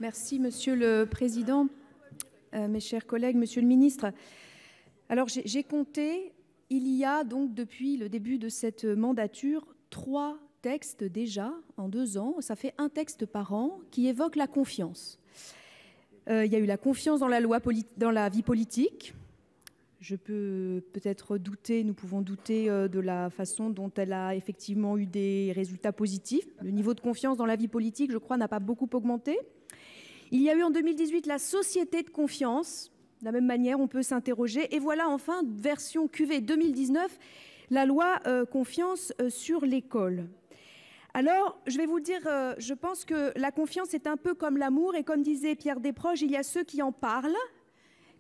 Merci, Monsieur le Président. Mes chers collègues, Monsieur le Ministre. Alors, j'ai compté, il y a donc depuis le début de cette mandature, 3 textes déjà en 2 ans. Ça fait un texte par an qui évoque la confiance. Il y a eu la confiance dans la vie politique. Je peux peut-être douter, nous pouvons douter de la façon dont elle a effectivement eu des résultats positifs. Le niveau de confiance dans la vie politique, je crois, n'a pas beaucoup augmenté. Il y a eu en 2018 la société de confiance. De la même manière, on peut s'interroger. Et voilà enfin, version QV 2019, la loi confiance sur l'école. Alors, je vais vous le dire, je pense que la confiance est un peu comme l'amour. Et comme disait Pierre Desproges, il y a ceux qui en parlent,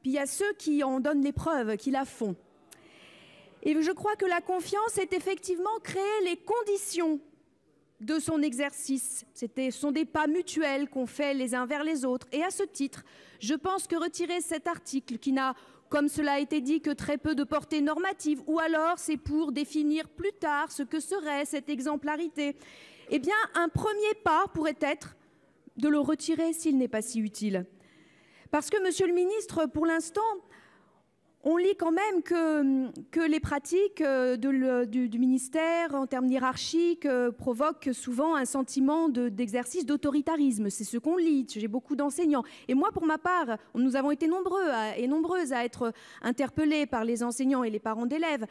puis il y a ceux qui en donnent les preuves, qui la font. Et je crois que la confiance est effectivement créer les conditions de son exercice. Ce sont des pas mutuels qu'on fait les uns vers les autres. Et à ce titre, je pense que retirer cet article qui n'a, comme cela a été dit, que très peu de portée normative, ou alors c'est pour définir plus tard ce que serait cette exemplarité, eh bien, un premier pas pourrait être de le retirer s'il n'est pas si utile. Parce que, Monsieur le Ministre, pour l'instant, on lit quand même que les pratiques du ministère en termes hiérarchiques provoquent souvent un sentiment d'exercice d'autoritarisme. C'est ce qu'on lit. J'ai beaucoup d'enseignants. Et moi, pour ma part, nous avons été nombreux et nombreuses à être interpellés par les enseignants et les parents d'élèves.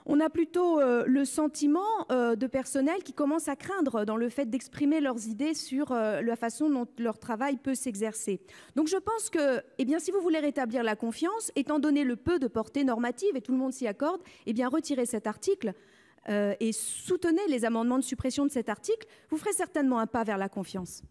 On a plutôt le sentiment de personnel qui commence à craindre dans le fait d'exprimer leurs idées sur la façon dont leur travail peut s'exercer. Donc je pense que, eh bien, si vous voulez rétablir la confiance, étant donné le peu de portée normative, et tout le monde s'y accorde, eh bien, retirez cet article et soutenez les amendements de suppression de cet article. Vous ferez certainement un pas vers la confiance.